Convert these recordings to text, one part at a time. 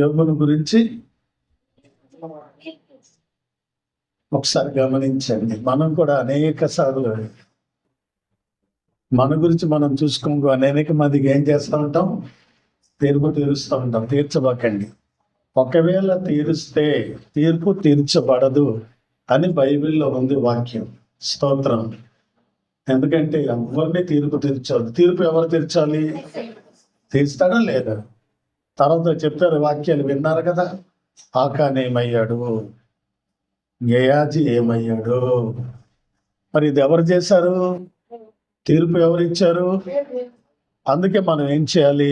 యోగుల గురించి ఒకసారి గమనించండి. మనం కూడా అనేక సార్లు మన గురించి మనం చూసుకో అనేక మందికి ఏం చేస్తూ ఉంటాం, తీర్పు తీరుస్తూ ఉంటాం. తీర్చబాకండి. ఒకవేళ తీరుస్తే తీర్పు తీర్చబడదు అని బైబిల్లో ఉంది వాక్యం. స్తోత్రం. ఎందుకంటే ఎవరిని తీర్పు తీర్చాలి. తీర్పు ఎవరు తీర్చాలి? తీర్స్తాడా లేదా? తర్వాత చెప్పారు వాక్యాలు విన్నారు కదా. ఆకాన్ ఏమయ్యాడు, గేయాజీ ఏమయ్యాడు. మరి ఇది ఎవరు చేశారు? తీర్పు ఎవరు ఇచ్చారు? అందుకే మనం ఏం చేయాలి?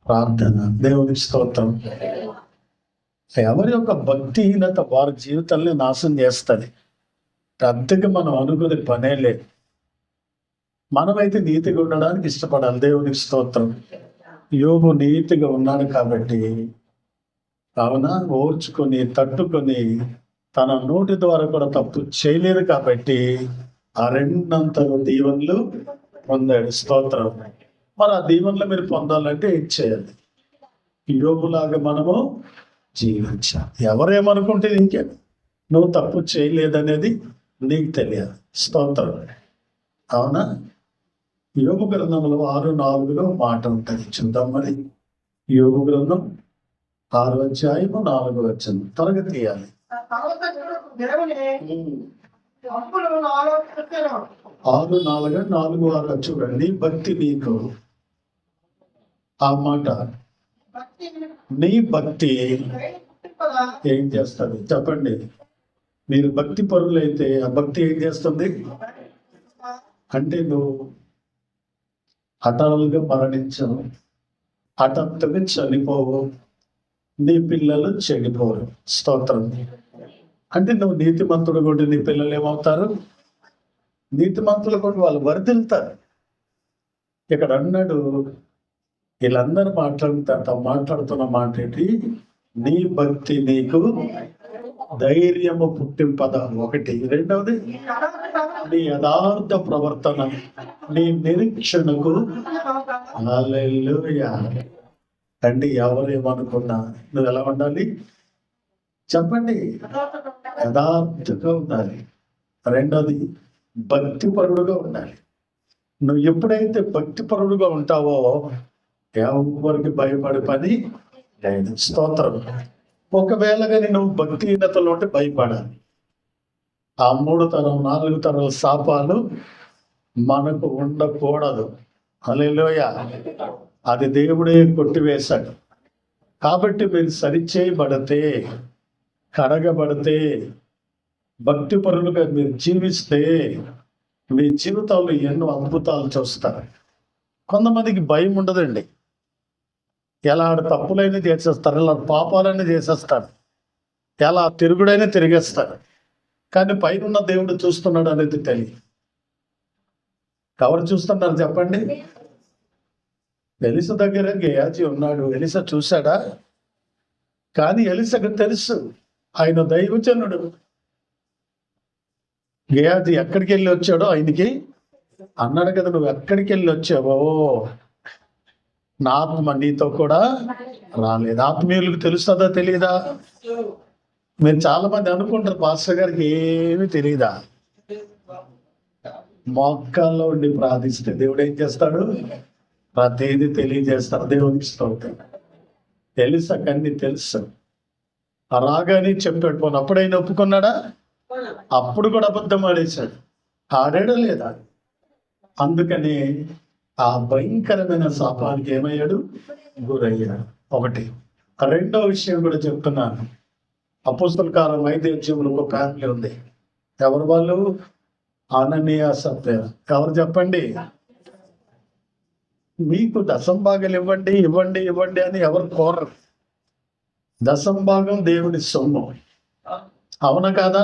ప్రార్థన. దేవునికి స్తోత్రం. ఎవరి యొక్క భక్తిహీనత వారి జీవితాన్ని నాశనం చేస్తుంది. పెద్దగా మనం అనుకునే పనే లేదు. మనమైతే నీతిగా ఉండడానికి ఇష్టపడాలి. దేవునికి స్తోత్రం. యోబు నీతిగా ఉన్నాడు కాబట్టి, కావున ఓర్చుకొని తట్టుకొని తన నోటి ద్వారా కూడా తప్పు చేయలేదు కాబట్టి ఆ రెండంతలు దీవెనలు పొందాడు. స్తోత్రం. మరి ఆ దీవెనలు మీరు పొందాలంటే ఏం చేయాలి? యోబులాగా మనము జీవించాలి. ఎవరేమనుకుంటే ఇంకే నువ్వు తప్పు చేయలేదనేది నీకు తెలియదు. స్తోత్రం. అవునా? యోబు గ్రంథంలో 6:4 మాట ఉంటుంది. చూద్దాం మరి. యోబు గ్రంథం 6:4 త్వరగా తీయాలి. 6:4 చూడండి. భక్తి నీకు, ఆ మాట నీ భక్తి ఏం చేస్తుంది చెప్పండి. మీరు భక్తి పరులైతే ఆ భక్తి ఏం చేస్తుంది అంటే, నువ్వు హఠాత్తుగా మరణించవు, హఠాత్తుగా చనిపోవు, నీ పిల్లలు చెడిపోరు. స్తోత్రం. అంటే నువ్వు నీతిమంతుడు కూడా నీ పిల్లలు ఏమవుతారు? నీతిమంతులు కూడా వాళ్ళు వర్ధిల్తారు. ఇక్కడ అన్నాడు, వీళ్ళందరూ మాట్లాడుతున్న మాట ఏంటి? నీ భక్తి నీకు ధైర్యము పుట్టింపద. ఒకటి. రెండవది, నీ యథార్థ ప్రవర్తన నీ నిరీక్షణకు. హల్లెలూయా. అంటే ఎవరేమనుకున్నా నువ్వు ఎలా ఉండాలి చెప్పండి? యథార్థంగా ఉండాలి. రెండోది, భక్తిపరుడుగా ఉండాలి. నువ్వు ఎప్పుడైతే భక్తిపరుడుగా ఉంటావో ఎవరికి భయపడే పని లేదు. స్తోత్రం. ఒకవేళ కానీ నువ్వు భక్తిహీనతలో ఉంటే భయపడాలి. ఆ 3 తరం 4 తరాల శాపాలు మనకు ఉండకూడదు. హల్లెలూయా. అది దేవుడే కొట్టివేశాడు. కాబట్టి మీరు సరిచేయబడితే, కడగబడితే, భక్తిపరులుగా మీరు జీవిస్తే మీ జీవితంలో ఎన్నో అద్భుతాలు చూస్తారు. కొంతమందికి భయం ఉండదండి. ఎలా తప్పులైనా చేసేస్తారు, ఎలా పాపాలైనా చేసేస్తారు, ఎలా తిరుగుడైనా తిరిగేస్తారు. కానీ పైన దేవుడు చూస్తున్నాడు అనేది తెలియదు. ఎవరు చూస్తున్నారు చెప్పండి? ఎలిసా దగ్గర గేయాజీ ఉన్నాడు. ఎలిసా చూశాడా? కానీ ఎలిసాకు తెలుసు ఆయన దైవజనుడు. గేయాజీ ఎక్కడికి వెళ్ళి వచ్చాడో ఆయనకి అన్నాడు కదా, నువ్వు ఎక్కడికి వెళ్ళి వచ్చావో నా ఆత్మ నీతో కూడా రాలేదు. ఆత్మీయులకు తెలుస్తుందా తెలియదా? మీరు చాలా మంది అనుకుంటారు పాస్టర్ గారికి ఏమీ తెలియదా. మోకాల్లో ఉండి ప్రార్థిస్తే దేవుడు ఏం చేస్తాడు? ప్రతిదీ తెలియజేస్తాడు. దేవునికి స్తోత్రం. తెలుసా కన్నీ తెలుసు. రాగానే చెప్పాడు. పోను అప్పుడైనా ఒప్పుకున్నాడా? అప్పుడు కూడా అబద్ధం ఆడేశాడు. ఆడాడా లేదా? అందుకని ఆ భయంకరమైన శాపానికి ఏమయ్యాడు? గురయ్యాడు. ఒకటి. రెండో విషయం కూడా చెప్తున్నాను. అపోస్తల కార్యం 5 ఒక ఫ్యామిలీ ఉంది. ఎవరు వాళ్ళు? అననీయ సప్ఫీరా. ఎవరు చెప్పండి? మీకు దశంభాగాలు ఇవ్వండి ఇవ్వండి ఇవ్వండి అని ఎవరు కోరరు. దశంభాగం దేవుని సొమ్ము. అవునా కాదా?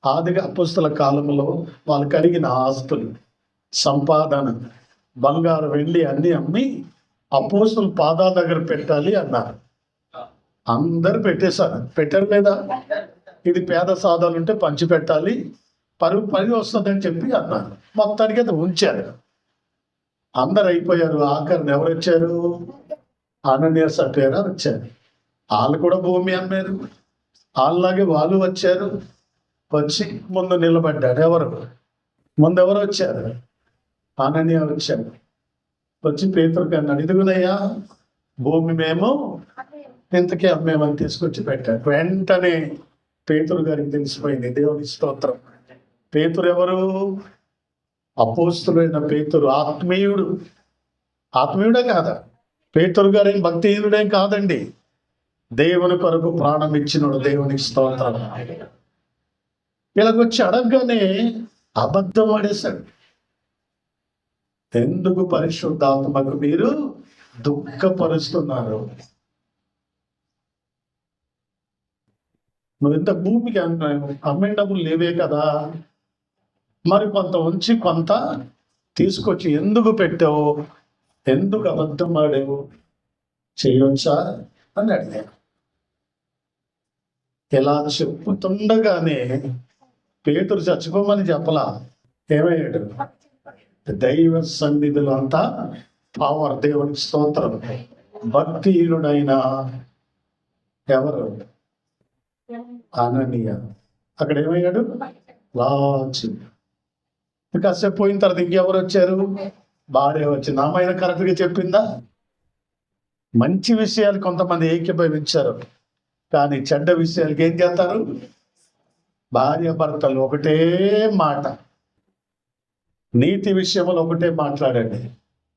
ఆదిగా అపోస్తల కాలంలో వాళ్ళు కలిగిన ఆస్తులు, సంపాదన, బంగారు వెండి అన్ని అమ్మి అపోస్తల పాదాల దగ్గర పెట్టాలి అన్నారు. అందరు పెట్టేశారు. పెట్టారు లేదా? ఇది పేద సాధాలు ఉంటే పంచి పెట్టాలి, పని వస్తుందని చెప్పి అన్నారు. మొత్తానికి అది ఉంచారు. అందరు అయిపోయారు. ఆఖరిని ఎవరు వచ్చారు? అననీయ సఫీరా వచ్చారు. వాళ్ళు కూడా భూమి అమ్మారు. వాళ్ళలాగే వాళ్ళు వచ్చారు. వచ్చి ముందు నిలబడ్డాడు. ముందు ఎవరు వచ్చారు? అననీయ వచ్చాడు. వచ్చి పేతురుకి అన్నాడు, ఇదిగునయ్యా భూమి మేము ఇంతకీ అమ్మేమని తీసుకొచ్చి పెట్టాడు. వెంటనే పేతురు గారికి తెలిసిపోయింది. దేవుని స్తోత్రం. పేతురు ఎవరు? అపోస్తులైన పేతురు. ఆత్మీయుడే కాదా? పేతురు గారేం భక్తిహీనుడేం కాదండి. దేవుని కొరకు ప్రాణం ఇచ్చినోడు. దేవునికి స్తోత్రం. ఇలాగొచ్చి అడగగానే అబద్ధం ఆడేశాడు. ఎందుకు పరిశుద్ధాత్మకు మీరు దుఃఖపరుస్తున్నారు? నువ్వు ఇంత భూమికి అమ్మే డబ్బులు లేవే కదా, మరి కొంత ఉంచి కొంత తీసుకొచ్చి ఎందుకు పెట్టావు? ఎందుకు అబద్ధం ఆడావు? చేయొచ్చా అని అడిగాను. ఇలా చెప్పుతుండగానే పేతురు చచ్చిపోమని చెప్పలా. ఏమయ్యాడు? దైవ సన్నిధులు అంతా పవర్. దేవునికి స్తోత్రం. భక్తిహీనుడైన ఎవరు? అననీయ. అక్కడ ఏమయ్యాడు? లాచి. కాసేపు పోయిన తర్వాత ఇంకెవరు వచ్చారు? భార్య వచ్చింది. అమ్మాయిన కరెక్ట్గా చెప్పిందా? మంచి విషయాలు కొంతమంది ఏకీభవించారు, కానీ చెడ్డ విషయాలకి ఏం చేస్తారు? భార్య భర్తలు ఒకటే మాట. నీతి విషయంలో ఒకటే మాట్లాడండి,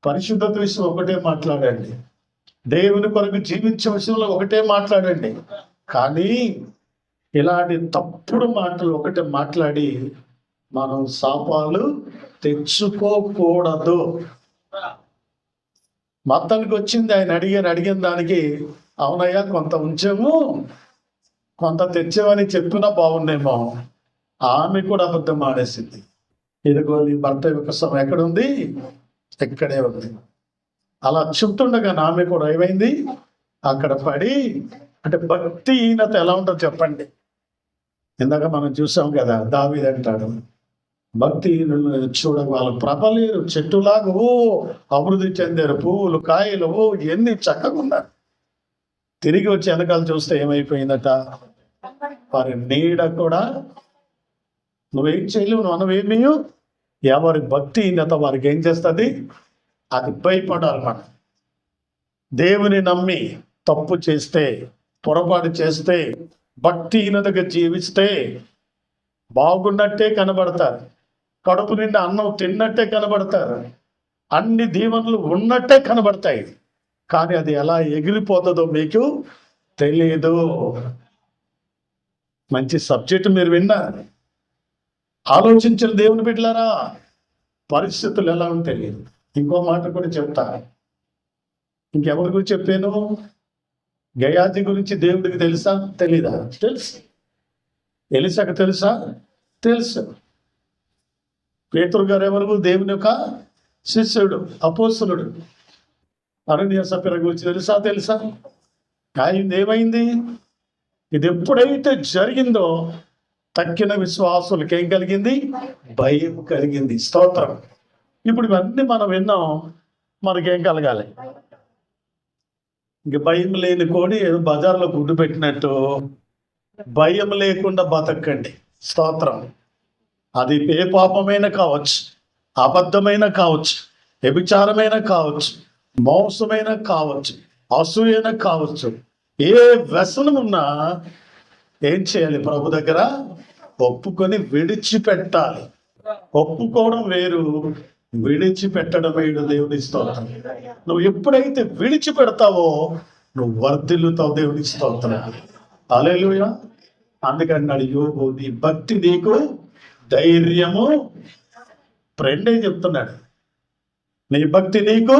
పరిశుద్ధత విషయం ఒకటే మాట్లాడండి, దేవుని కొరకు జీవించే విషయంలో ఒకటే మాట్లాడండి. కానీ ఇలాంటి తప్పుడు మాటలు ఒకటే మాట్లాడి మనం శాపాలు తెచ్చుకోకూడదు. మొత్తానికి వచ్చింది. ఆయన అడిగిన దానికి అవునయ్యా కొంత ఉంచాము కొంత తెచ్చామని చెప్పినా బాగుండేమో. ఆమె కూడా అబద్ధం ఆడేసింది. ఇదిగో నీ భర్త యొక్క సమయం ఎక్కడుంది? ఎక్కడే ఉంది. అలా చెప్తుండగా ఆమె కూడా ఏమైంది? అక్కడ పడి. అంటే భక్తిహీనత ఎలా ఉంటుందో చెప్పండి. ఇందాక మనం చూసాం కదా, దావీదు అంటాడు, భక్తిహీనులను చూడక వాళ్ళు ప్రబలేరు, చెట్టులాగా అభివృద్ధి చెందారు, పువ్వులు కాయలు ఎన్ని చక్కగా ఉన్నారు. తిరిగి వచ్చి వెనకాల చూస్తే ఏమైపోయిందట? వారి నీడ కూడా నువ్వేం చేయలేవు, నువ్వు అనవేమీ. ఎవరి భక్తిహీనత వారికి ఏం చేస్తుంది? అది భయపడాలి. మనం దేవుని నమ్మి తప్పు చేస్తే, పొరపాటు చేస్తే, భక్తిహీనతగా జీవిస్తే బాగున్నట్టే కనబడతారు, కడుపు నిండా అన్నం తిన్నట్టే కనబడతారు, అన్ని దీవెనలు ఉన్నట్టే కనబడతాయి. కానీ అది ఎలా ఎగిరిపోతుందో మీకు తెలియదు. మంచి సబ్జెక్టు మీరు విన్నారు. ఆలోచించిన దేవుని బిడ్డలారా, పరిస్థితులు ఎలా ఉంటాయి తెలియదు. ఇంకో మాట కూడా చెప్తా. ఇంకెవరి గురించి చెప్పాను? గయాజీ గురించి దేవుడికి తెలుసా? తెలీదా? తెలుసు. ఎలీషాకు తెలుసా? తెలుసు. పేతురు గారు ఎవరు? దేవుని యొక్క శిష్యుడు, అపోస్తలుడు. అననీయ సఫీరా గురించి తెలుసా? ఆయన ఏమైంది? ఇది ఎప్పుడైతే జరిగిందో తక్కిన విశ్వాసులకి ఏం కలిగింది? భయం కలిగింది. స్తోత్రం. ఇప్పుడు ఇవన్నీ మనం విన్నాం, మనకేం కలగాలి? ఇంక భయం లేని కోడి ఏదో బజార్లో గుడ్డు పెట్టినట్టు భయం లేకుండా బతకండి. స్తోత్రం. అది ఏ పాపమైనా కావచ్చు, అబద్ధమైన కావచ్చు, వ్యభిచారమైన కావచ్చు, మోసమైన కావచ్చు, అసూయైనా కావచ్చు, ఏ వ్యసనం ఉన్నా ఏం చేయాలి? ప్రభు దగ్గర ఒప్పుకొని విడిచిపెట్టాలి. ఒప్పుకోవడం వేరు, విడిచిపెట్టడం వేరు. దేవుని స్తోత్రం. నువ్వు ఎప్పుడైతే విడిచిపెడతావో నువ్వు వర్ధిల్లుతావు. దేవుని స్తోత్రం. హల్లెలూయా. అందుకన్నాడు యోబు, నీ భక్తి నీకు ధైర్యము. ఫ్రెండే చెప్తున్నాడు, నీ భక్తి నీకు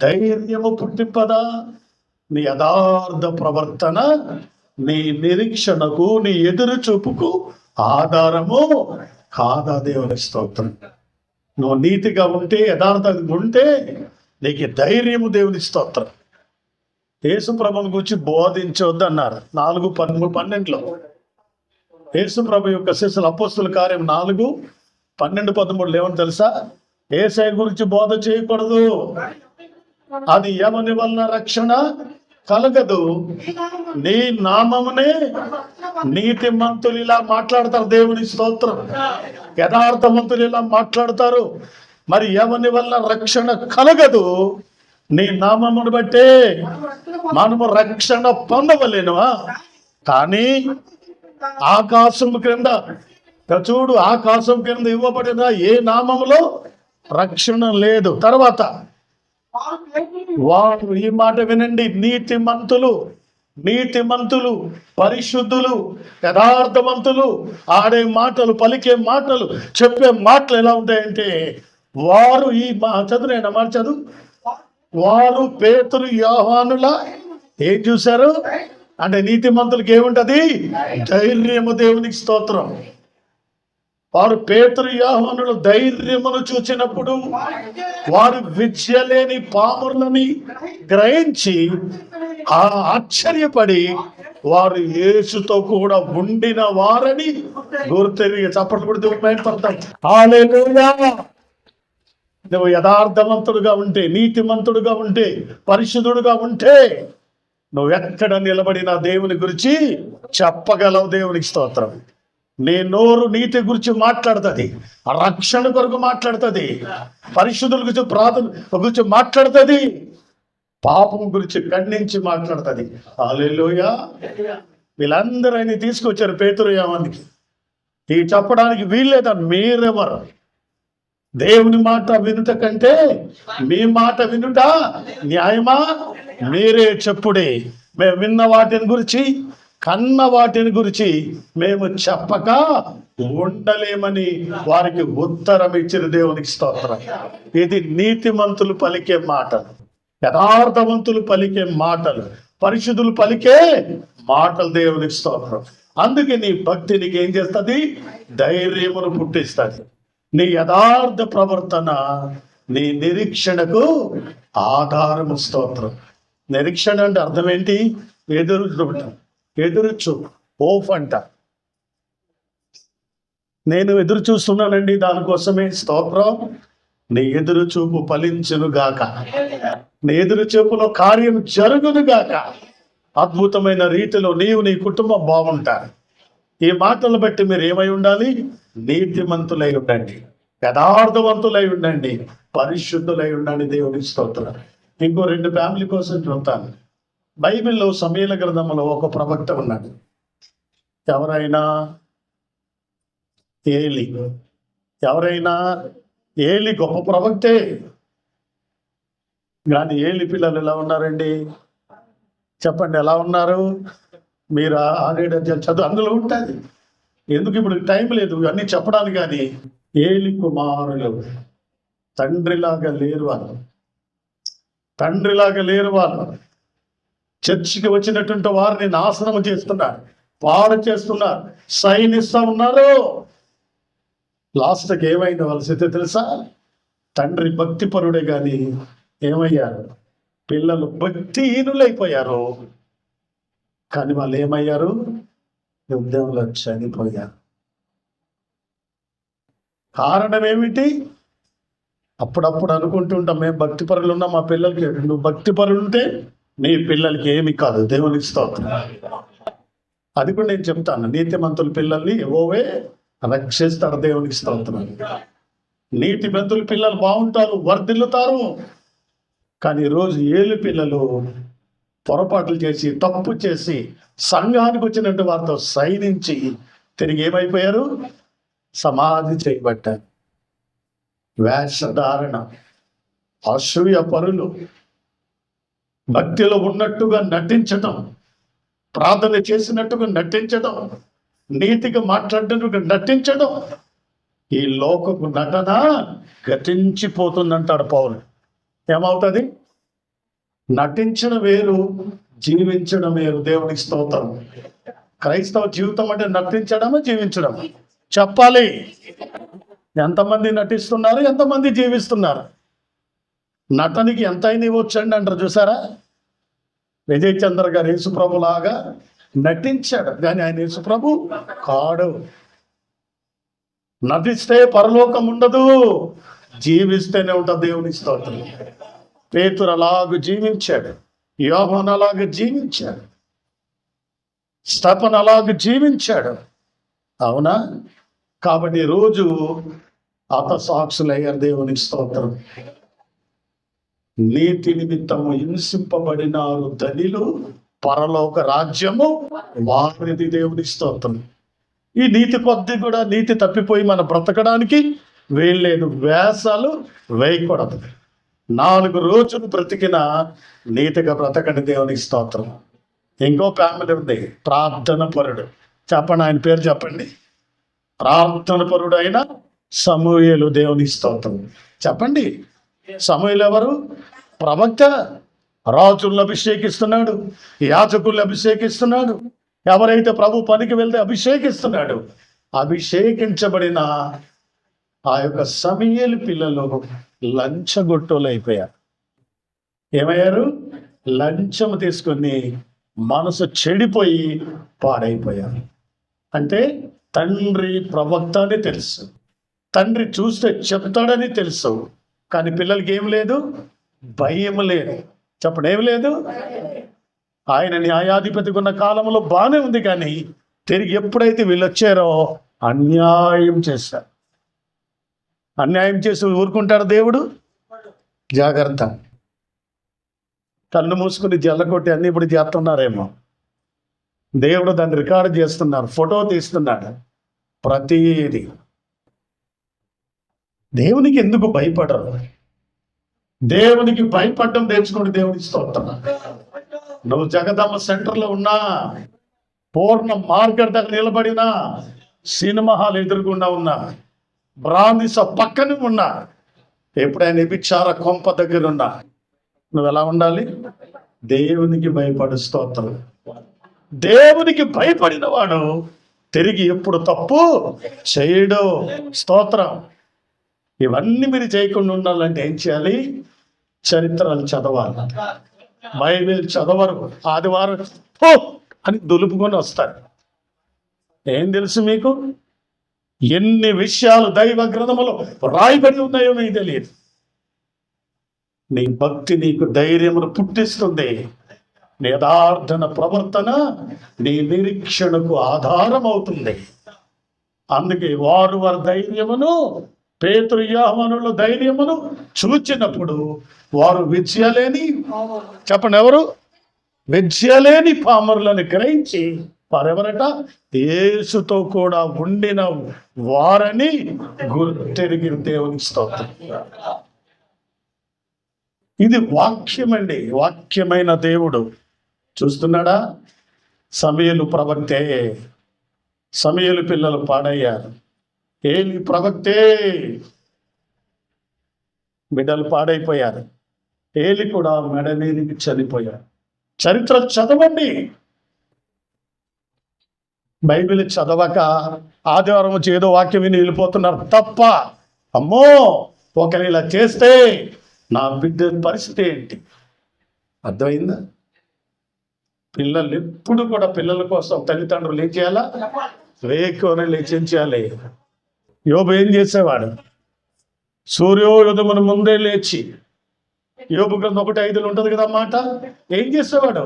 ధైర్యము పుట్టింపదా, నీ యథార్థ ప్రవర్తన నీ నిరీక్షణకు, నీ ఎదురు చూపుకు ఆధారము కాదా. దేవుని స్తోత్రం. నువ్వు నీతిగా ఉంటే, యథార్థంగా ఉంటే నీకు ధైర్యము. దేవుని స్తోత్రం. యేసు ప్రభుని గురించి బోధించవద్దు అన్నారు 4:12. యేసు ప్రభు యొక్క శిష్యులు, అపోస్తుల కార్యం 4:12-13 ఏమని తెలుసా? యేసయ్య గురించి బోధ చేయకూడదు. అది ఎవని వలన రక్షణ కలగదు. నీ నామమునే నీతిమంతులు ఇలా మాట్లాడతారు. దేవుని స్తోత్రం. యథార్థవంతులు ఇలా మాట్లాడతారు. మరి ఎవని వల్ల రక్షణ కలగదు? నీ నామమును బట్టే మనము రక్షణ పొందవలేనువా? కానీ ఆకాశం క్రింద చూడు, ఆకాశం క్రింద ఇవ్వబడిన ఏ నామములో రక్షణ లేదు. తర్వాత వారు, ఈ మాట వినండి, నీతిమంతులు పరిశుద్ధులు యథార్థవంతులు ఆడే మాటలు, పలికే మాటలు, చెప్పే మాటలు ఎలా ఉంటాయంటే వారు చదువునైనా మాట చదువు. వారు పేతురు యోహానుల ఏం చూశారు అంటే నీతిమంతులకి ఏముంటది? ధైర్యము. దేవునికి స్తోత్రం. వారు పేతురు యోహానుల ధైర్యమును చూచినప్పుడు వారు విద్యలేని పాములని గ్రహించి ఆశ్చర్యపడి వారు యేసుతో కూడా ఉండిన వారని గుర్తెరిగి చప్పట్లు కొడుతూ భయపడతారు. హల్లెలూయా. నువ్వు యథార్థవంతుడుగా ఉంటే, నీతిమంతుడుగా ఉంటే, పరిశుద్ధుడుగా ఉంటే నువ్వు ఎక్కడ నిలబడినా దేవుని గురించి చెప్పగలవు. దేవునికి స్తోత్రం. నీ నోరు నీతి గురించి మాట్లాడుతుంది, రక్షణ కొరకు మాట్లాడుతుంది, పరిశుద్ధుల గురించి ప్రార్థన గురించి మాట్లాడుతుంది, పాపం గురించి ఖండించి మాట్లాడుతుంది. హల్లెలూయా. వీళ్ళందరూ ఆయన తీసుకొచ్చారు పేతురు యోహానుకి. ఈ చెప్పడానికి వీల్లేదా? మీరెవరు? దేవుని మాట వినుట కంటే మీ మాట వినుట న్యాయమా? మీరే చెప్పుడే. మేము విన్న వాటిని గురించి, కన్న వాటిని గురించి మేము చెప్పక ఉండలేమని వారికి ఉత్తరం ఇచ్చిన దేవునికి స్తోత్రం. ఇది నీతిమంతులు పలికే మాటలు, యథార్థవంతులు పలికే మాటలు, పరిశుద్ధులు పలికే మాటలు. దేవునికి స్తోత్రం. అందుకే నీ భక్తి నీకు ఏం చేస్తుంది? ధైర్యమును పుట్టిస్తుంది. నీ యథార్థ ప్రవర్తన నీ నిరీక్షణకు ఆధారము. స్తోత్రం. నిరీక్షణ అంటే అర్థం ఏంటి? ఎదురుచూపు. ఓఫ్ అంట. నేను ఎదురు చూస్తున్నానండి దానికోసమే. స్తోత్రం. నీ ఎదురు చూపు ఫలించును గాక, నీ ఎదురు చూపులో కార్యం జరుగును గాక. అద్భుతమైన రీతిలో నీవు నీ కుటుంబం బాగుంటారు. ఈ మాటలు బట్టి మీరు ఏమై ఉండాలి? నీతిమంతులై ఉండండి, యథార్థవంతులై ఉండండి, పరిశుద్ధులై ఉండండి. దేవుని స్తోత్రం. ఇంకో 2 ఫ్యామిలీ కోసం చూస్తాను. బైబిల్లో సమూయేలు గ్రంథంలో ఒక ప్రవక్త ఉన్నాడు. ఎవరైనా ఏలి గొప్ప ప్రవక్తే. కానీ ఏలి పిల్లలు ఎలా ఉన్నారండి? చెప్పండి, ఎలా ఉన్నారు? మీరు 6 అధ్యాయాలు చదువు, అందులో ఉంటుంది. ఎందుకు ఇప్పుడు టైం లేదు అన్నీ చెప్పడానికి. కానీ ఏలి కుమారులు తండ్రిలాగా లేరు వాళ్ళు. చర్చికి వచ్చినటువంటి వారిని నాశనం చేస్తున్నారు, పాడు చేస్తున్నారు, సైనిస్తూ ఉన్నారు. లాస్ట్కి ఏమైంది వాళ్ళ స్థితి తెలుసా? తండ్రి భక్తిపరుడే కానీ ఏమయ్యారు? పిల్లలు భక్తిహీనులైపోయారు. కానీ వాళ్ళు ఏమయ్యారు? యుద్ధంలో చనిపోయారు. కారణం ఏమిటి? అప్పుడప్పుడు అనుకుంటుంటాం, మేము భక్తిపరులు ఉన్నాం, మా పిల్లలకి. నువ్వు భక్తిపరులు ఉంటే నీ పిల్లలకి ఏమి కాదు. దేవునికి స్తోత్రం. అది కూడా నేను చెప్తాను. నీతిమంతుల పిల్లల్ని ఎవోవే రక్షిస్తాడు. దేవునికి స్తోత్రం. నీతిమంతుల పిల్లలు బాగుంటారు, వర్ధిల్లుతారు. కానీ ఈరోజు ఏలి పిల్లలు పొరపాట్లు చేసి, తప్పు చేసి, సంఘానికి వచ్చినట్టు వారితో సైనించి తిరిగి ఏమైపోయారు? సమాధి చేయబడ్డారు. వేషధారణ, అసూయ పరులు, భక్తిలో ఉన్నట్టుగా నటించడం, ప్రార్థన చేసినట్టుగా నటించడం, నీతిగా మాట్లాడినట్టుగా నటించడం. ఈ లోకపు నటన గతించిపోతుందంటాడు పౌలు. ఏమవుతుంది? నటించడం వేరు, జీవించడం వేరు. దేవునికి స్తోత్రం. క్రైస్తవ జీవితం అంటే నటించడమా, జీవించడం? చెప్పాలి. ఎంతమంది నటిస్తున్నారు, ఎంతమంది జీవిస్తున్నారు? నటనకి ఎంత అయినా ఇవ్వచ్చండి అంటారు, చూసారా? విజయ్ చంద్ర గారు యేసుప్రభు లాగా నటించాడు, కానీ ఆయన యేసుప్రభు కాడు. నటిస్తే పరలోకం ఉండదు, జీవిస్తేనే ఉంటుంది. దేవుని స్తోత్రం. పేతురు అలాగ జీవించాడు, యోహాను అలాగ జీవించాడు, స్తెఫను అలాగ జీవించాడు. అవునా? కాబట్టి రోజు హతసాక్షులయ్యారు. దేవునికి స్తోత్రం. నీతి నిమిత్తము హింసింపబడినారు ధనిలు, పరలోక రాజ్యము వారిది. దేవునికి స్తోత్రం. ఈ నీతి కొద్ది కూడా నీతి తప్పిపోయి మనం బ్రతకడానికి వీల్లేదు. వేషాలు వేయకూడదు. 4 రోజులు బ్రతికిన నీతిగా బ్రతకండి. దేవునికి స్తోత్రం. ఇంకో ఫ్యామిలీ ఉంది, ప్రార్థన పరుడు. చెప్పండి, ఆయన పేరు చెప్పండి. ప్రార్థన పరుడు అయిన సమూయేలు. దేవునికి స్తోత్రం. చెప్పండి, సమూయేలు ఎవరు? ప్రవక్త. రాజులను అభిషేకిస్తున్నాడు, యాజకుల్ని అభిషేకిస్తున్నాడు. ఎవరైతే ప్రభు పనికి వెళ్తే అభిషేకిస్తున్నాడు. అభిషేకించబడిన ఆ యొక్క సమూయేలు పిల్లలు లంచగొట్టోలు అయిపోయారు. ఏమయ్యారు? లంచం తీసుకొని మనసు చెడిపోయి పాడైపోయారు. అంటే తండ్రి ప్రవక్త అని తెలుసు, తండ్రి చూస్తే చెప్తాడని తెలుసు, కానీ పిల్లలకి ఏం లేదు? భయం లేదు. చెప్పండి, ఏం లేదు? ఆయన న్యాయాధిపతిగా ఉన్న కాలంలో బాగానే ఉంది, కానీ తిరిగి ఎప్పుడైతే వీళ్ళు వచ్చారో అన్యాయం చేశారు. అన్యాయం చేసి ఊరుకుంటాడు దేవుడు? జాగ్రత్త. కళ్ళు మూసుకుని జల్లకొట్టి అన్ని ఇప్పుడు చేస్తున్నారేమో. దేవుడు దాన్ని రికార్డు చేస్తున్నారు, ఫోటో తీస్తున్నాడు. ప్రతిదీ దేవునికి ఎందుకు భయపడరు? దేవునికి భయపడడం నేర్చుకోండి. దేవునికి స్తోత్రం. నువ్వు జగదమ్మ సెంటర్లో ఉన్నా, పూర్ణ మార్కెట్ దగ్గర నిలబడినా, సినిమా హాల్ ఎదురుగుండా ఉన్నా, బ్రాందిస పక్కన ఉన్నా, ఎప్పుడైనా విచార కొంప దగ్గర ఉన్నా, నువ్వు ఎలా ఉండాలి? దేవునికి భయపడు. స్తోత్రం. దేవునికి భయపడిన వాడు తిరిగి ఎప్పుడు తప్పు చేయడు. స్తోత్రం. ఇవన్నీ మీరు చేయకుండా ఉండాలంటే ఏం చేయాలి? చరిత్రలు చదవాలి. బైబిల్ చదవరు, ఆదివారం అని దులుపుకొని వస్తారు. ఏం తెలుసు మీకు? ఎన్ని విషయాలు దైవ గ్రంథములో రాయబడి ఉన్నాయో మీకు తెలియదు. నీ భక్తి నీకు ధైర్యమును పుట్టిస్తుంది. నీ యథార్థన ప్రవర్తన నీ నిరీక్షణకు ఆధారం అవుతుంది. అందుకే వారి ధైర్యమును, పేతురు యోహానుల ధైర్యమును చూచినప్పుడు వారు విద్యలేని, చెప్పండి ఎవరు? విద్యలేని పామరులను గ్రహించి వారెవరట? యేసుతో కూడా ఉండిన వారని గుర్తెరిగి దేవుని స్తోత్రం. ఇది వాక్యం అండి. వాక్యమైన దేవుడు చూస్తున్నాడా? సమూయేలు ప్రవక్తే. సమూయేలు పిల్లలు పాడయ్యారు. ఏలి ప్రవక్తే, బిడ్డలు పాడైపోయారు. ఏలి కూడా మెడనేరికి చనిపోయారు. చరిత్ర చదవండి. బైబిల్ చదవక ఆదివారం వచ్చి ఏదో వాక్యం విని వెళ్ళిపోతున్నారు తప్ప, అమ్మో ఒకరు ఇలా చేస్తే నా బిడ్డ పరిస్థితి ఏంటి? అర్థమైందా? పిల్లలు ఎప్పుడు కూడా పిల్లల కోసం తల్లిదండ్రులు ఏం చేయాలా? వేకువనే లేచించాలి. యోబు ఏం చేసేవాడు? సూర్యోదయమున ముందే లేచి, యోబు గ్రంథం 1:5 ఉంటుంది కదా మాట. ఏం చేసేవాడు?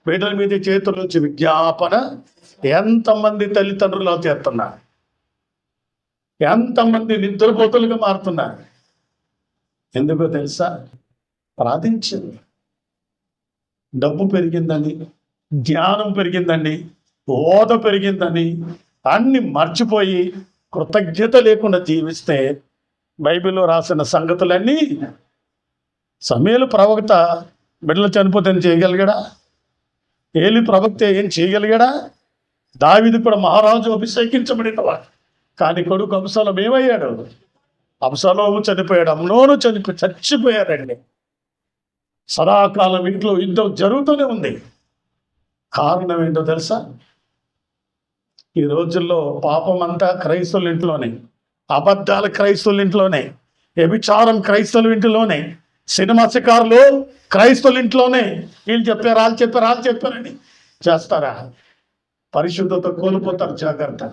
బిడ్డల మీద చేతుల నుంచి విజ్ఞాపన. ఎంతమంది తల్లిదండ్రులు చేస్తున్నారు? ఎంతమంది నిద్రపోతులుగా మారుతున్నారు? ఎందుకో తెలుసా? ప్రార్థించింది. డబ్బు పెరిగిందని, జ్ఞానం పెరిగిందని, హోదా పెరిగిందని అన్ని మర్చిపోయి కృతజ్ఞత లేకుండా జీవిస్తే బైబిల్లో రాసిన సంగతులన్నీ. సమూయేలు ప్రవక్త బిడ్డలు చనిపోతే ఏం చేయగలిగాడా? ఏలి ప్రవక్త ఏం చేయగలిగాడా? దావీదు కూడా మహారాజు అభిషేకించబడినవాడు, కానీ కొడుకు అబ్షాలోము ఏమయ్యాడు? అబ్షాలోము చనిపోయాడు, అమ్నోను చచ్చిపోయారండి. సదాకాలం ఇంట్లో యుద్ధం జరుగుతూనే ఉంది. కారణం ఏంటో తెలుసా? ఈ రోజుల్లో పాపం అంతా క్రైస్తవుల ఇంట్లోనే, అబద్ధాలు క్రైస్తవుల ఇంట్లోనే, వ్యభిచారం క్రైస్తవుల ఇంట్లోనే, సినిమా శికారులు క్రైస్తవుల ఇంట్లోనే. వీళ్ళు చెప్పారు, వాళ్ళు చెప్పారని చేస్తారా? పరిశుద్ధత కోల్పోతారు. జాగ్రత్త.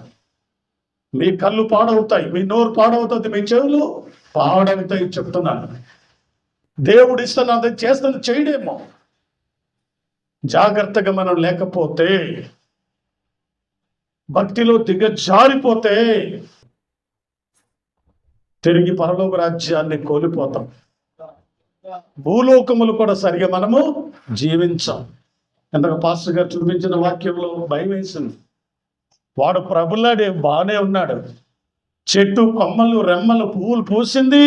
మీ కళ్ళు పాడవుతాయి, మీ నోరు పాడవుతుంది, మీ చెవులు పాడవుతాయి చెప్తున్నాను. దేవుడు ఇస్తున్నది చేస్తున్నది చేయడేమో. జాగ్రత్తగా మనం లేకపోతే, భక్తిలో దిగజారిపోతే తిరిగి పరలోక రాజ్యాన్ని కోల్పోతాం. భూలోకములు కూడా సరిగా మనము జీవించాం. ఇంతకు పాస్టర్ గారు చూపించిన వాక్యంలో భయం వేసింది. వాడు ప్రభులాడే బాగానే ఉన్నాడు, చెట్టు కొమ్మలు రెమ్మలు పువ్వులు పూసింది,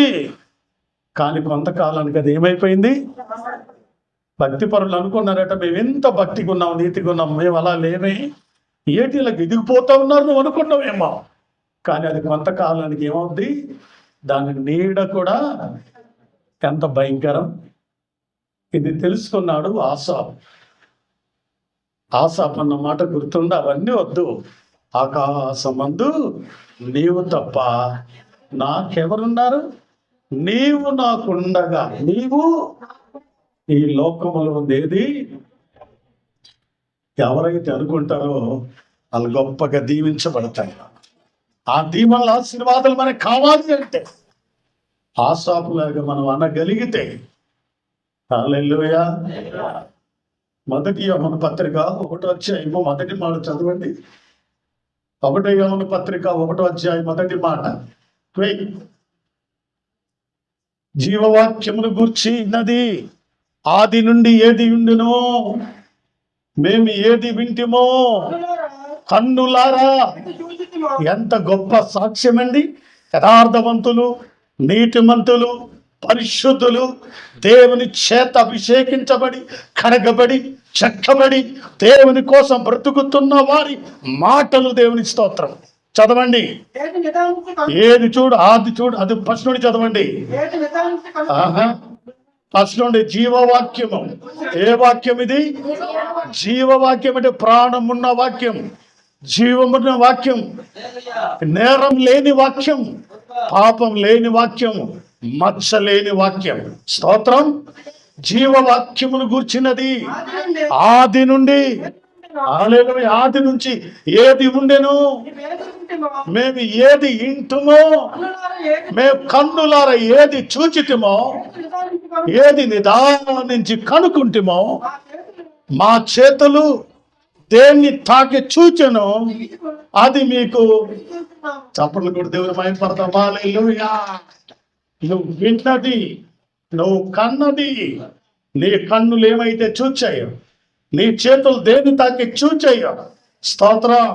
కానీ కొంతకాలానికి అది ఏమైపోయింది? భక్తి పరులు అనుకున్నారట, మేము ఎంత భక్తిగా ఉన్నాం, నీతిగా ఉన్నాం, మేము అలా లేమే, ఏటిలకు ఎదిగిపోతా ఉన్నారు నువ్వు అనుకున్నావేమో. కానీ అది కొంతకాలానికి ఏమవుద్ది? దాని నీడ కూడా ఎంత భయంకరం. ఇది తెలుసుకున్నాడు ఆసాపు. ఆసాపు అన్న మాట గుర్తుండి, అవన్నీ వద్దు, ఆకాశమందు నీవు తప్ప నాకెవరున్నారు? నీవు నాకుండగా నీవు ఈ లోకములో ఉండేది. ఎవరైతే అనుకుంటారో వాళ్ళు గొప్పగా దీవించబడతాయి. ఆ దీవెనల ఆశీర్వాదాలు మనకు కావాలి అంటే ఆసాపులాగా మనం అనగలిగితే, హల్లెలూయా. మొదటి యోహాను పత్రిక 1వ అధ్యాయం మొదటి మాట చదవండి. 1వ యోహాను పత్రిక 1వ అధ్యాయం మొదటి మాట. జీవవాక్యమును గూర్చి ఉన్నది, ఆది నుండి ఏది ఉండునో మేము ఏది వింటిమో కన్నులారా. ఎంత గొప్ప సాక్ష్యం అండి! యథార్థవంతులు, నీతిమంతులు, పరిశుద్ధులు, దేవుని చేత అభిషేకించబడి కడగబడి చెక్కబడి దేవుని కోసం బ్రతుకుతున్న వారి మాటలు దేవుని స్తోత్రం. చదవండి. ఏది చూడు, ఆది చూడు, అది ఫస్ట్ నుండి చదవండి. ఫస్ట్ నుండి జీవవాక్యము. ఏ వాక్యం ఇది? జీవవాక్యం అంటే ప్రాణం ఉన్న వాక్యం, జీవమున్న వాక్యం, నేరం లేని వాక్యం, పాపం లేని వాక్యం, మచ్చ లేని వాక్యం. స్తోత్రం. జీవవాక్యమును గూర్చినది ఆది నుండి. హల్లెలూయా. ఆది నుంచి ఏది ఉండెను, మేము ఏది ఇంటుమో, మేము కన్నులారా ఏది చూచితిమో, ఏది నిదానించి కనుక్కుంటేమో, మా చేతులు దేన్ని తాకి చూచెను అది మీకు. చప్పట్లు కూడా దేవుని మహిమపడతాం. హల్లెలూయా. నువ్వు విన్నది, నువ్వు కన్నది, నీ కన్నులు ఏమైతే చూచాయో, నీ చేతులు దేన్ని తాకి చూచాయో, స్తోత్రం.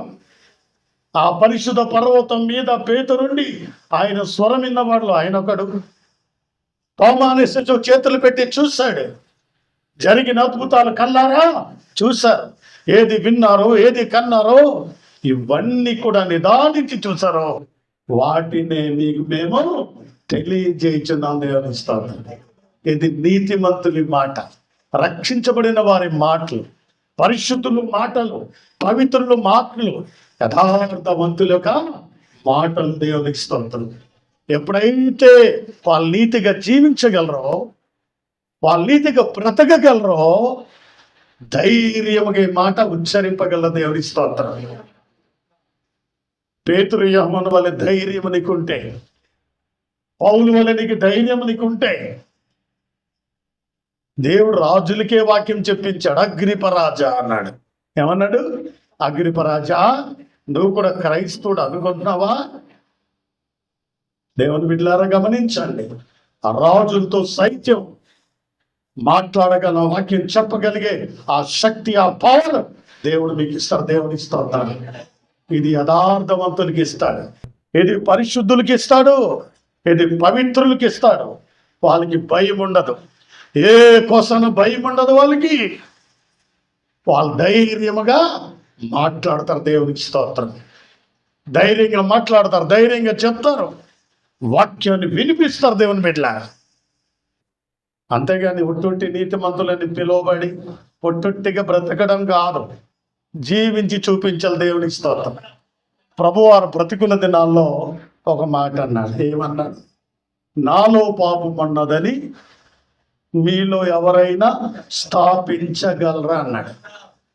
ఆ పరిశుద్ధ పర్వతం మీద పేతురుండి ఆయన స్వరం విన్నవాడు ఆయన ఒకడు. తోమానేసి చేతులు పెట్టి చూశాడు. జరిగిన అద్భుతాలు కల్లారా చూశారు. ఏది విన్నారో, ఏది కన్నారో, ఇవన్నీ కూడా నిదానించి చూసారో వాటిని మీకు మేము తెలియజేయించున్నాం. దేవుని స్తోత్రం. ఇది నీతిమంతుని మాట, రక్షించబడిన వారి మాటలు, పరిశుద్ధుల మాటలు, పవిత్రుల మాటలు, యథార్థవంతులుక మాటలు. దేవునికి స్తోత్రం. ఎప్పుడైతే వాళ్ళు నీతిగా జీవించగలరో, వాళ్ళు నీతిగా బ్రతకగలరో, ధైర్యముగా మాట ఉచ్చరింపగల. దేవుని స్తోత్రం. పేతురు యోహాను వలె ధైర్యం నీకుంటే, పౌలు వలె నీకు ధైర్యం నీకుంటే, దేవుడు రాజులకే వాక్యం చెప్పించాడు. అగ్రిపరాజా అన్నాడు. ఏమన్నాడు? అగ్రిపరాజా, నువ్వు కూడా క్రైస్తవుడు అనుకుంటున్నావా? దేవుని బిడ్డలారా గమనించండి. ఆ రాజులతో సైత్యం మాట్లాడగల, వాక్యం చెప్పగలిగే ఆ శక్తి, ఆ పవర్ దేవుడు మీకు ఇస్తాడు. దేవుని ఇస్తాడు. ఇది యథార్థవంతులకి ఇస్తాడు, ఇది పరిశుద్ధులకి ఇస్తాడు, ఇది పవిత్రులకి ఇస్తాడు. వాళ్ళకి భయం ఉండదు, ఏ కోసం భయం ఉండదు వాళ్ళకి. వాళ్ళు ధైర్యముగా మాట్లాడతారు. దేవునికి స్తోత్రం. ధైర్యంగా మాట్లాడతారు, ధైర్యంగా చెప్తారు, వాక్యాన్ని వినిపిస్తారు. దేవుని బిడ్డ. అంతేగాని ఒట్టొట్టి నీతిమంతులని పిలువబడి ఒట్టొట్టిగా బ్రతకడం కాదు, జీవించి చూపించాలి. దేవునికి స్తోత్రం. ప్రభువారు బ్రతికున్న దినాల్లో ఒక మాట అన్నాడు. ఏమన్నాడు? నాలో పాపం అన్నదని మీలో ఎవరైనా స్థాపించగలరా అన్నాడు.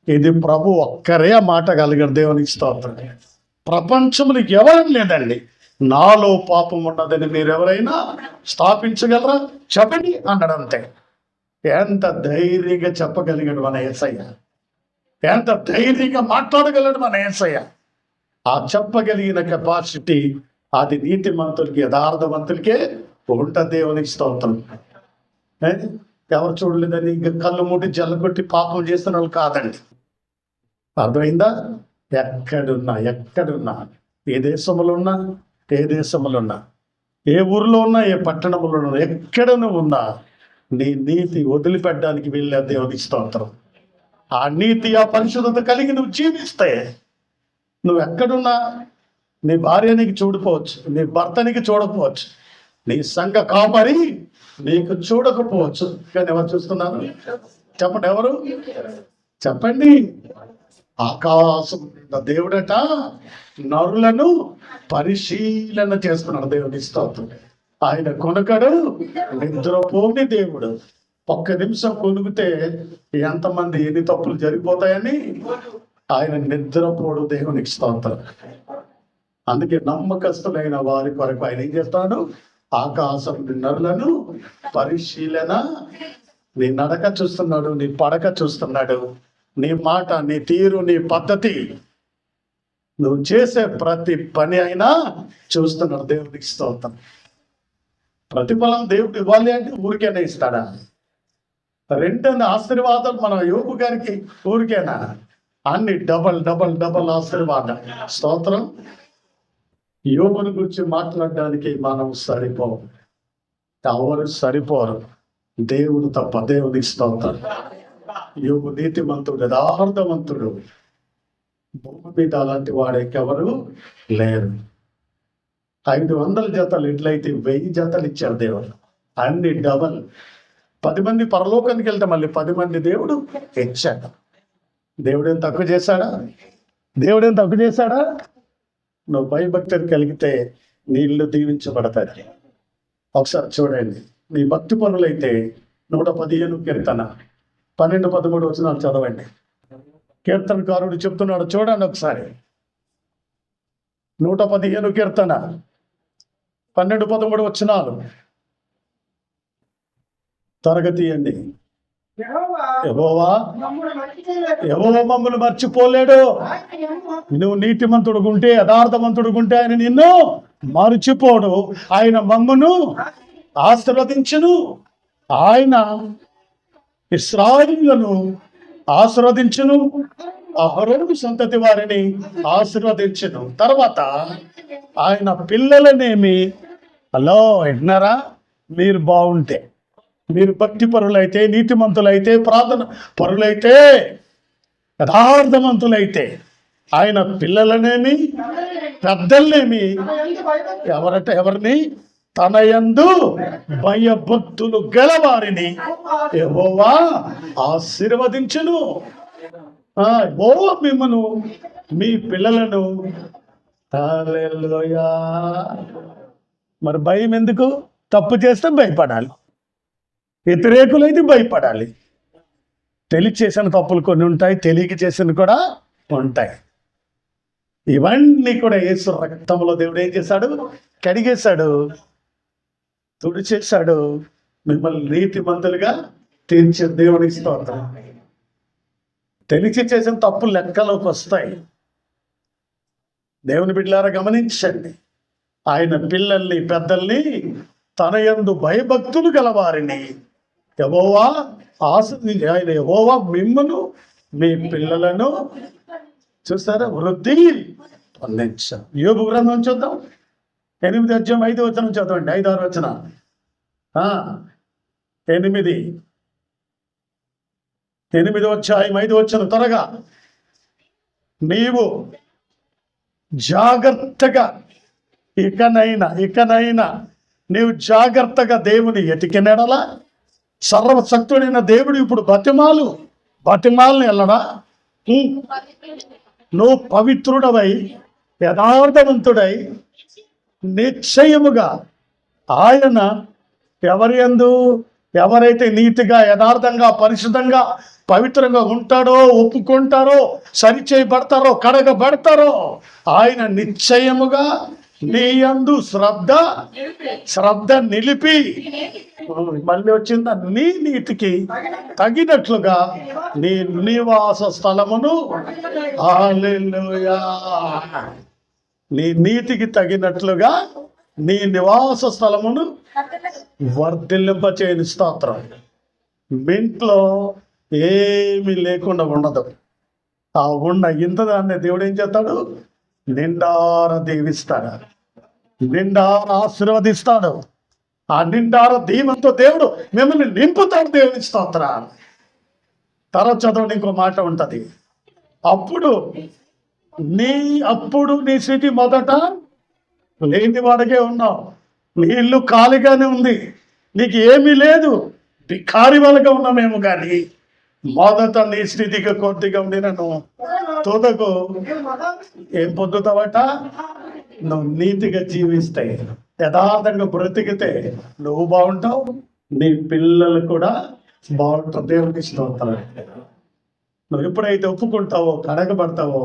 ఇది ప్రభు ఒక్కరే ఆ మాట కలిగారు. దేవునికి స్తోత్రం. ప్రపంచంలో ఎవరం లేదండి నాలో పాపం ఉన్నదని మీరు ఎవరైనా స్థాపించగలరా చెప్పండి అన్నాడు. అంతే. ఎంత ధైర్యంగా చెప్పగలిగాడు మన యేసయ్య, ఎంత ధైర్యంగా మాట్లాడగలడు మన యేసయ్య. ఆ చెప్పగలిగిన కెపాసిటీ అది నీతిమంతులకి, యథార్థవంతులకే ఉంటుంది. దేవునికి స్తోత్రం. ఎవరు చూడలేదని ఇంకా కళ్ళు మూటి జల్లగొట్టి పాపం చేస్తున్న వాళ్ళు కాదండి. అర్థమైందా? ఎక్కడున్నా ఏ దేశంలో ఉన్నా, ఏ ఊర్లో ఉన్నా, ఏ పట్టణంలో ఉన్నా, ఎక్కడ నువ్వు ఉన్నా నీ నీతి వదిలిపెట్టడానికి వెళ్ళే దేవునికి స్తోత్రం. ఆ నీతి, ఆ పరిశుద్ధత కలిగి నువ్వు జీవిస్తే నువ్వు ఎక్కడున్నా నీ భార్య నీకు చూడకపోవచ్చు, నీ భర్త నీకు చూడకపోవచ్చు, నీ సంఘ కాపరి నీకు చూడకపోవచ్చు, కానీ ఎవరు చూస్తున్నారు చెప్పండి? ఎవరు చెప్పండి? ఆకాశం దేవుడట నరులను పరిశీలన చేస్తున్నాడు. దేవుని స్తోత్రం. ఆయన కొనకడు, నిద్రపోని దేవుడు. ఒక్క నిమిషం కొనుగితే ఎంతమంది ఎన్ని తప్పులు జరిగిపోతాయని ఆయన నిద్రపోడు. దేవునికి స్తోత్రం. అందుకే నమ్మకస్తులైన వారి కొరకు ఆయన ఏం చేస్తాడు? ఆకాశం నరులను పరిశీలన. నీ నడక చూస్తున్నాడు, నీ పడక చూస్తున్నాడు, నీ మాట, నీ తీరు, నీ పద్ధతి, నువ్వు చేసే ప్రతి పని అయినా చూస్తున్నాడు. దేవునికి స్తోత్రం. ప్రతిఫలం దేవుడు ఇవ్వాలి అంటే ఊరికేనా ఇస్తాడా? రెండోది ఆశీర్వాదాలు మన యోగు గారికి ఊరికేనా? అన్ని డబల్ డబల్ డబల్ ఆశీర్వాదం. స్తోత్రం. యోగుని గురించి మాట్లాడడానికి మనం సరిపోరు, ఎవరు సరిపోరు, దేవుడు తప్ప. దేవునికి స్తోత్రం. యోగు నీతిమంతుడు, యథార్థవంతుడు. భూమి మీద అలాంటి వాడెవరు లేరు. 500 జతలు ఎట్లయితే 1000 జతలు ఇచ్చారు దేవుడు. అన్ని డబల్. 10 మంది పరలోకానికి వెళ్తే మళ్ళీ 10 మంది దేవుడు ఇచ్చాడు. దేవుడేం తక్కువ చేశాడా? దేవుడేం తక్కువ చేశాడా? నువ్వు భయభక్తులు కలిగితే నీ ఇల్లు దీవించబడతాయి. ఒకసారి చూడండి. నీ భక్తి పనులైతే 115 కీర్తన 12-13 వచనాలు చదవండి. కీర్తనకారుడు చెప్తున్నాడు, చూడండి ఒకసారి. 115 కీర్తన 12-13 వచనాలు తరగతీయండి. యెహోవా మమ్మల్ని మర్చిపోలేడు. నువ్వు నీతిమంతుడుగుంటే, యథార్థవంతుడుగుంటే ఆయన నిన్ను మర్చిపోడు. ఆయన మమ్మను ఆశీర్వదించును. ఆయన ఇశ్రాయేలును ఆశీర్వదించును, అహరోను సంతతి వారిని ఆశీర్వదించును. తర్వాత ఆయన పిల్లలనేమి, హలో విన్నారా? మీరు బాగుంటే, మీరు భక్తి పరులైతే, నీతిమంతులైతే, ప్రార్థన పరులైతే, యథార్థవంతులైతే ఆయన పిల్లలనేమి, పెద్దలనేమి, ఎవరిని? తన యందు భయభక్తులు గలవారిని యెహోవా ఆశీర్వదించును. యెహోవా మిమ్మను, మీ పిల్లలను. హల్లెలూయా. మరి భయం ఎందుకు? తప్పు చేస్తే భయపడాలి, వ్యతిరేకులైతే భయపడాలి. తెలియ చేసిన తప్పులు కొన్ని ఉంటాయి, తెలియక చేసిన కూడా ఉంటాయి. ఇవన్నీ కూడా యేసు రక్తంలో దేవుడు ఏం చేశాడు? కడిగేశాడు, తుడిచేశాడు. మిమ్మల్ని నీతిమంతులుగా తీర్చే దేవునికి స్తోత్రం. తెలిసి చేసిన తప్పులు లెక్కలోకి వస్తాయి. దేవుని బిడ్డలారా గమనించండి. ఆయన పిల్లల్ని, పెద్దల్ని, తన యందు భయభక్తులు గలవారిని యెహోవా ఆయన యెహోవా మిమ్మును, మీ పిల్లలను చూస్తారా వృద్ధి పొందించారు. యోబు గ్రంథం చూద్దాం. 8 అధ్యాయం 5 వచనం చదవండి. 5-6 వచనం. 8 అధ్యాయం 5 వచనం త్వరగా. నీవు జాగ్రత్తగా ఇకనైనా నీవు జాగ్రత్తగా దేవుని ఎతికినెడల సర్వశక్తుడైన దేవుడు ఇప్పుడు బతిమాలని వెళ్ళడా? నువ్వు పవిత్రుడవై, యథార్థవంతుడై, నిశ్చయముగా ఆయన ఎవరైతే నీతిగా, యథార్థంగా, పరిశుద్ధంగా, పవిత్రంగా ఉంటాడో, ఒప్పుకుంటారో, సరిచేయబడతారో, కడగబడతారో ఆయన నిశ్చయముగా నీ యందు శ్రద్ధ నిలిపి, మళ్ళీ వచ్చిందా, నీ నీతికి తగినట్లుగా నీ నివాస స్థలమును, హల్లెలూయా, నీ నీతికి తగినట్లుగా నీ నివాస స్థలమును వర్ధిల్లింపచేయని. స్తోత్రం. మీ ఇంట్లో ఏమీ లేకుండా ఉండదు. ఆ ఇంతదాన్ని దేవుడు ఏం చేస్తాడు? నిండార దీవిస్తాడు, నిండార ఆశీర్వదిస్తాడు. ఆ నిండార దీవెనతో దేవుడు మిమ్మల్ని నింపుతాడు. దేవుని స్తోత్రం. తర్వాత చదవండి, ఇంకో మాట ఉంటుంది. అప్పుడు నీ స్థితి మొదట లేని వాడికే ఉన్నావు. నీ ఇల్లు ఖాళీగానే ఉంది, నీకు ఏమీ లేదు, భికారి వాళ్ళగా ఉన్నామేమో, కానీ మొదట నీ స్థితికి కొద్దిగా ఉండి నన్ను తుదకు ఏం పొందుతావట? నువ్వు నీతిగా జీవిస్తాయి, యథార్థంగా బ్రతికితే నువ్వు బాగుంటావు, నీ పిల్లలు కూడా బాగుంటావు. దేవునికి స్తోత్రం. నువ్వు ఎప్పుడైతే ఒప్పుకుంటావో, కడగబడతావో,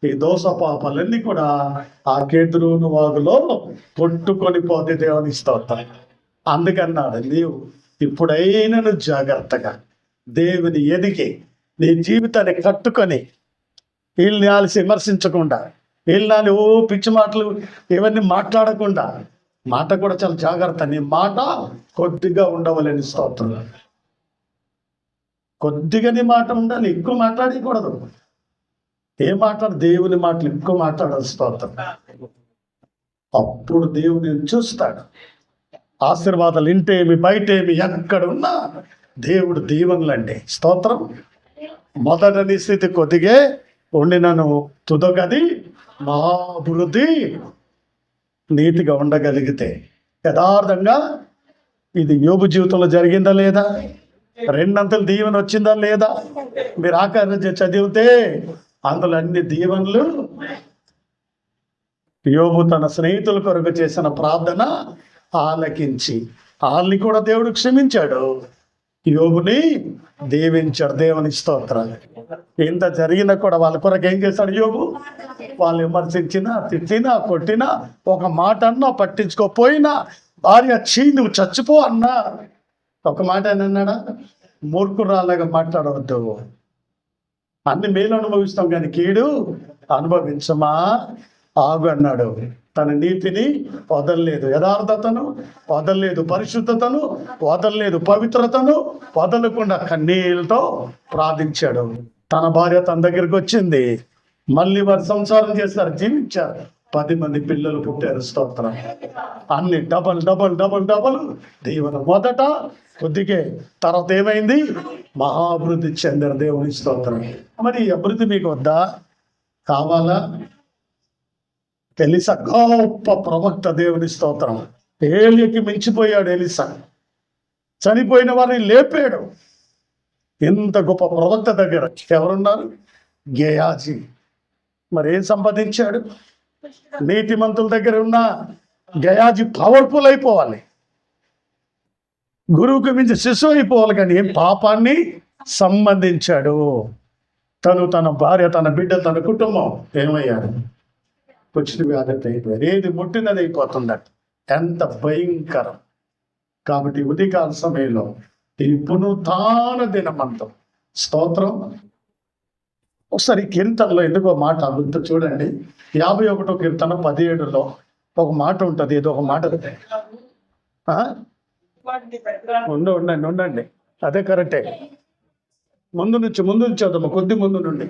ఈ దోష పాపాలన్నీ కూడా ఆ కేద్రోను వాగులో కొట్టుకొని పోతే దేవునికి స్తోత్రం. అందుకన్నాడు, నీవు ఇప్పుడైనా జాగ్రత్తగా దేవుని ఎదిగి నీ జీవితాన్ని కట్టుకొని, వీళ్ళని ఆలసి విమర్శించకుండా, వీళ్ళని పిచ్చి మాటలు ఇవన్నీ మాట్లాడకుండా, మాట కూడా చాలా జాగ్రత్త. నీ మాట కొద్దిగా ఉండవలని. స్తోత్రం. కొద్దిగా నీ మాట ఉండాలి, ఎక్కువ మాట్లాడకూడదు. ఏం మాట్లాడు? దేవుని మాటలు ఎక్కువ మాట్లాడాలి. స్తోత్రం. అప్పుడు దేవుని చూస్తాడు. ఆశీర్వాదాలు ఇంటేమి బయటేమి ఎక్కడున్నా దేవుడు దీవెనలండి. స్తోత్రం. మొదట నీ స్థితి కొద్దిగే ఉండినను తుదగది మహాభివృద్ధి. నీతిగా ఉండగలిగితే, యథార్థంగా, ఇది యోబు జీవితంలో జరిగిందా లేదా? రెండంతలు దీవెన వచ్చిందా లేదా? మీరు ఆకారం చదివితే అందులో అన్ని దీవెనలు. యోబు తన స్నేహితుల కొరకు చేసిన ప్రార్థన ఆలకించి వాళ్ళని కూడా దేవుడు క్షమించాడు, యోబుని దీవించాడు. దేవుని స్తోత్రాలు. ఇంత జరిగినా కూడా వాళ్ళ కొరకు ఏం చేశాడు యోబు? వాళ్ళు విమర్శించినా, తిట్టినా, కొట్టినా, ఒక మాట అన్నా పట్టించుకోపోయినా, భార్య నువ్వు చచ్చిపో అన్నా ఒక మాట అని అన్నాడా? మూర్ఖురాలాగా మాట్లాడవద్దు, అన్ని మేలు అనుభవిస్తాం కానీ కీడు అనుభవించమా, ఆగు అన్నాడు. తన నీతిని వదలలేదు, యథార్థతను వదలలేదు, పరిశుద్ధతను వదలలేదు, పవిత్రతను వదలకుండా కన్నీళ్ళతో ప్రార్థించాడు. తన భార్య తన దగ్గరికి వచ్చింది, మళ్ళీ వారు సంసారం చేశారు, జీవించారు, 10 మంది పిల్లలు పుట్టారు. స్తోత్రం. అన్ని డబల్ డబల్ డబల్ డబల్ దీవెన. మొదట కొద్దిగే, తర్వాత ఏమైంది? మహాభివృద్ధి చెందిన. దేవుని స్తోత్రం. మరి అభివృద్ధి మీకు వద్దా? కావాలా? ఎలీసా గొప్ప ప్రవక్త. దేవుని స్తోత్రం. ఏలియాకి మించిపోయాడు ఎలీసా. చనిపోయిన వారిని లేపాడు. ఎంత గొప్ప ప్రవక్త దగ్గర ఎవరున్నారు? గేయాజీ. మరి ఏం సంపాదించాడు? నీతిమంతుల దగ్గర ఉన్న గేయాజీ పవర్ఫుల్ అయిపోవాలి, గురువుకి మించి శిశువు అయిపోవాలి, కానీ ఏం పాపాన్ని సంబంధించాడు. తన భార్య, తన బిడ్డ, తన కుటుంబం ఏమయ్యారు? పుష్టి వ్యాధి అయిపోయారు. ఏది ముట్టినది అయిపోతుందట. ఎంత భయంకరం. కాబట్టి ఉదయకాల సమయంలో ఈ పునరుత్థాన దినమంతం. స్తోత్రం. ఒకసారి కీర్తనలో ఎందుకో మాట గుర్తు చూడండి. 51వ కీర్తన 17లో ఒక మాట ఉంటుంది. ఏదో ఒక మాట ఉండండి, అదే కరెక్టే. ముందు నుంచి చదువు, కొద్ది ముందు నుండి.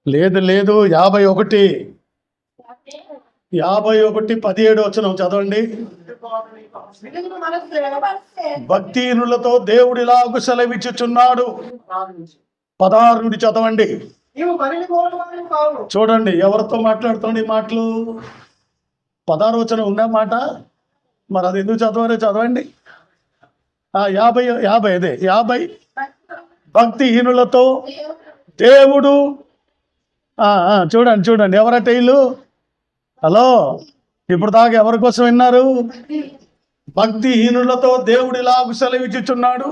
లేదు 51:17 వచనం చదవండి. భక్తిహీనులతో దేవుడు ఇలాగ సెలవిచ్చుచున్నాడు. 16 నుండి చదవండి. చూడండి ఎవరితో మాట్లాడుతుంది ఈ మాటలు. 16 వచనం ఉందా మాట? మరి అది ఎందుకు చదవండి. 50 అదే 50. భక్తిహీనులతో దేవుడు. చూడండి ఎవరట వీళ్ళు? హలో, ఇప్పుడు దాకా ఎవరి కోసం విన్నారు? భక్తిహీనులతో దేవుడు ఇలా సెలవిచ్చుచున్నాడు.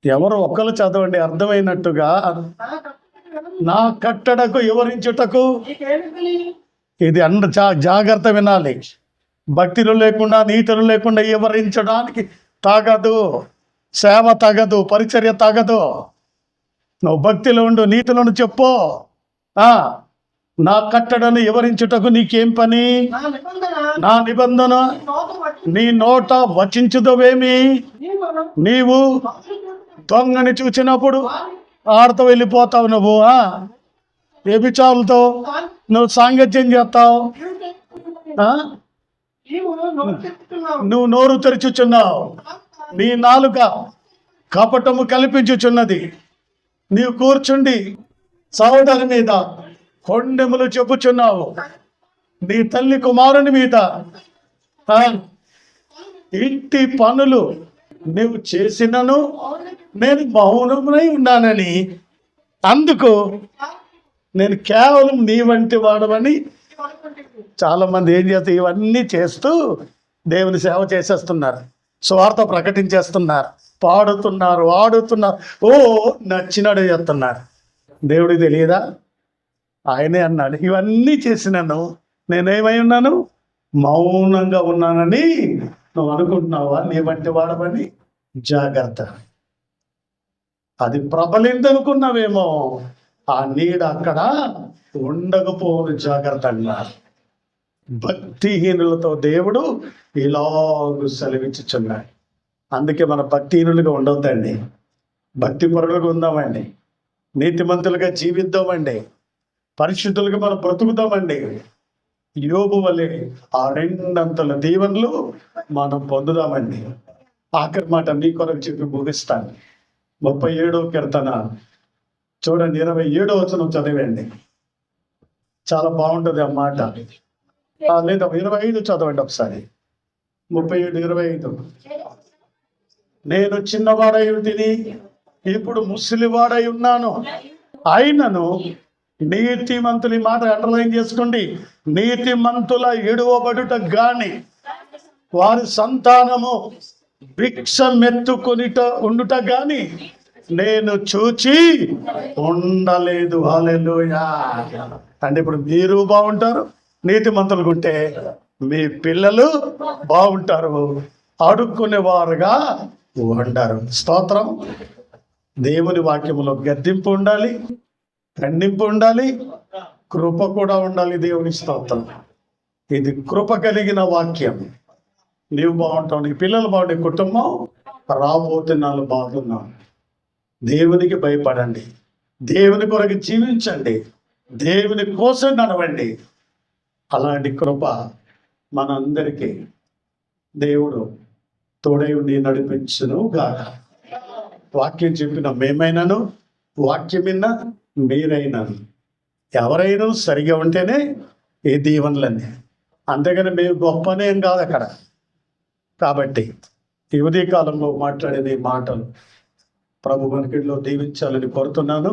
ఎవరు ఒక్కరు చదవండి అర్థమైనట్టుగా. నా కట్టడకు వివరించుటకు. నీకేమి పని? ఇది జాగ్రత్త వినాలి. భక్తిలో లేకుండా, నీతిలో లేకుండా వివరించడానికి తగదు. సేవ తగదు, పరిచర్య తగదు. నువ్వు భక్తిలో ఉండు, నీతిలో చెప్పు. నా కట్టడను వివరించుటకు నీకేం పని? నా నిబంధన నా నిబంధన నోట పట్టి నీ నోట వచించుదవేమి? నీవు దొంగని చూచినప్పుడు ఆడతో వెళ్ళిపోతావు. నువ్వు వ్యభిచారులతో నువ్వు సాంగత్యం చేస్తావు. నువ్వు నోరు తెరుచుచున్నావు. నీ నాలుక కపటము కల్పించుచున్నది. నీవు కూర్చుండి సహోదరి మీద కొండెములు చెప్పుచున్నావు. నీ తల్లి కుమారుని మీద ఇంటి పనులు నువ్వు చేసినను నేను మౌనమునై ఉన్నానని, అందుకు నేను కేవలం నీ వంటి వాడవని. చాలా మంది ఏం చేస్తారు, ఇవన్నీ చేస్తూ దేవుని సేవ చేసేస్తున్నారు, స్వార్థ ప్రకటించేస్తున్నారు, పాడుతున్నారు, ఆడుతున్నారు, నచ్చినాడు చేస్తున్నారు. దేవుడికి తెలియదా? ఆయనే అన్నాడు, ఇవన్నీ చేసినాను, నేనేమై ఉన్నాను? మౌనంగా ఉన్నానని నువ్వు అనుకుంటున్నావా? నీ వంటి వాడవని. జాగ్రత్త. అది ప్రబలిందనుకున్నావేమో, ఆ నీడ అక్కడ ఉండకపోను. జాగ్రత్త అన్నారు. భక్తిహీనులతో దేవుడు ఇలాగూ సెలవిచ్చుచున్నాడు. అందుకే మన భక్తిహీనులుగా ఉండొద్దండి, భక్తి పరులుగా ఉందామండి, నీతిమంతులుగా జీవిద్దామండి, పరిశుద్ధులుగా మనం బ్రతుకుతామండి. యోబు వలె ఆ రెండంతల దీవెనలు మనం పొందుదామండి. ఆఖరి మాట మీ కొరకు చెప్పి ముగిస్తాను. 37వ కీర్తన చూడండి, 27వ వచనం చదివండి. చాలా బాగుంటుంది ఆ మాట. లేదా 25 చదవండి ఒకసారి. 37:25. నేను చిన్నవాడై ఉంటిని, ఇప్పుడు ముసలివాడై ఉన్నాను, అయినను నీతిమంతులు, ఈ మాట అండర్లైన్ చేసుకోండి, నీతిమంతుల ఎడువబడుట గాని వారి సంతానము భిక్షమెత్తుకొనిట ఉండుట గాని నేను చూచి ఉండలేదు. హల్లెలూయా. అంటే ఇప్పుడు మీరు బాగుంటారు, నీతిమంతులు ఉంటే మీ పిల్లలు బాగుంటారు, అడుక్కునేవారుగా ఉంటారు. స్తోత్రం. దేవుని వాక్యములో గద్దింపు ఉండాలి, ఖండింపు ఉండాలి, కృప కూడా ఉండాలి. దేవుని స్తోత్రం. ఇది కృప కలిగిన వాక్యం. నీవు బాగుంటావు, నీ పిల్లలు బాగుండే కుటుంబం రాబోతున్నాను బాగున్నాం. దేవునికి భయపడండి, దేవుని కొరకు జీవించండి, దేవుని కోసం నడవండి. అలాంటి కృప మనందరికీ దేవుడు తోడై ఉండి నడిపించును గాక. వాక్యం చెప్పిన మేమైనాను, వాక్యం విన్న మీరైనాను, ఎవరైనా సరిగా ఉంటేనే ఈ దీవెనలన్నీ. అంతేగాని మేము గొప్పనేం కాదు అక్కడ. కాబట్టి ఈ ఉదయకాలంలో మాట్లాడిన ఈ మాటలు ప్రభు మనకిలో దీవించాలని కోరుతున్నాను.